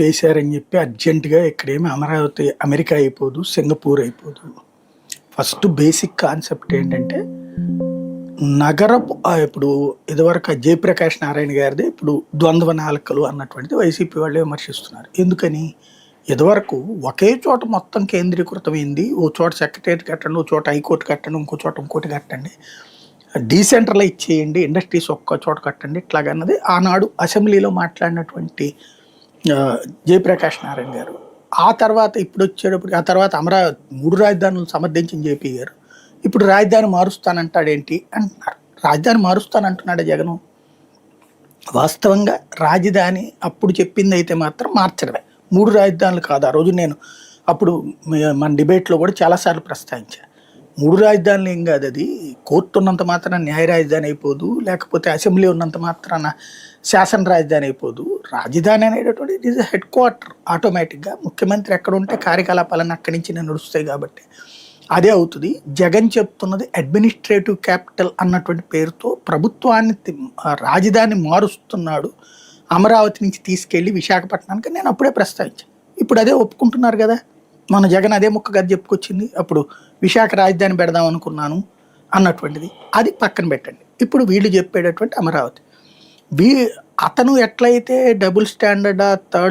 వేశారని చెప్పి అర్జెంటుగా ఇక్కడేమి అమరావతి అమెరికా అయిపోదు, సింగపూర్ అయిపోదు. ఫస్ట్ బేసిక్ కాన్సెప్ట్ ఏంటంటే నగరపు ఇప్పుడు ఇదివరకు జయప్రకాష్ నారాయణ గారిది ఇప్పుడు ద్వంద్వ నాలుకలు అన్నటువంటిది వైసీపీ వాళ్ళు విమర్శిస్తున్నారు. ఎందుకని ఇదివరకు ఒకే చోట మొత్తం కేంద్రీకృతమైంది. ఓ చోట సెక్రటేరియట్ కట్టండి, ఓ చోట హైకోర్టు కట్టండి, ఇంకో చోట ఇంకోటి కట్టండి, డీసెంట్రలైజ్ చేయండి, ఇండస్ట్రీస్ ఒక్క చోట కట్టండి, ఇట్లాగన్నది ఆనాడు అసెంబ్లీలో మాట్లాడినటువంటి జయప్రకాష్ నారాయణ గారు. ఆ తర్వాత ఇప్పుడు వచ్చేటప్పుడు ఆ తర్వాత అమరావతి 3 రాజధానులు సమర్థించిన జేపీ గారు ఇప్పుడు రాజధాని మారుస్తానంటాడేంటి అంటున్నారు. రాజధాని మారుస్తానంటున్నాడు జగను. వాస్తవంగా రాజధాని అప్పుడు చెప్పింది అయితే మాత్రం మార్చడమే, 3 రాజధానులు కాదు. ఆ రోజు నేను అప్పుడు మన డిబేట్లో కూడా చాలాసార్లు ప్రస్తావించాను. 3 రాజధానులు ఏం కాదు, అది కోర్టు ఉన్నంత మాత్రాన న్యాయ రాజధాని అయిపోదు, లేకపోతే అసెంబ్లీ ఉన్నంత మాత్రాన శాసన రాజధాని అయిపోదు. రాజధాని అనేటటువంటి ఇట్ ఈజ్ హెడ్ క్వార్టర్. ఆటోమేటిక్గా ముఖ్యమంత్రి ఎక్కడ ఉంటే కార్యకలాపాలన్నీ అక్కడి నుంచి నడుస్తాయి కాబట్టి అదే అవుతుంది. జగన్ చెప్తున్నది అడ్మినిస్ట్రేటివ్ క్యాపిటల్ అన్నటువంటి పేరుతో ప్రభుత్వాన్ని రాజధాని మారుస్తున్నాడు, అమరావతి నుంచి తీసుకెళ్ళి విశాఖపట్నానికి. నేను అప్పుడే ప్రస్తావించాను. ఇప్పుడు అదే ఒప్పుకుంటున్నారు కదా. మన జగన్ అదే ముక్క గది చెప్పుకొచ్చింది. అప్పుడు విశాఖ రాజధాని పెడదాం అనుకున్నాను అన్నటువంటిది అది పక్కన పెట్టండి. ఇప్పుడు వీళ్ళు చెప్పేటటువంటి అమరావతి, అతను ఎట్లయితే డబుల్ స్టాండర్డా థర్డ్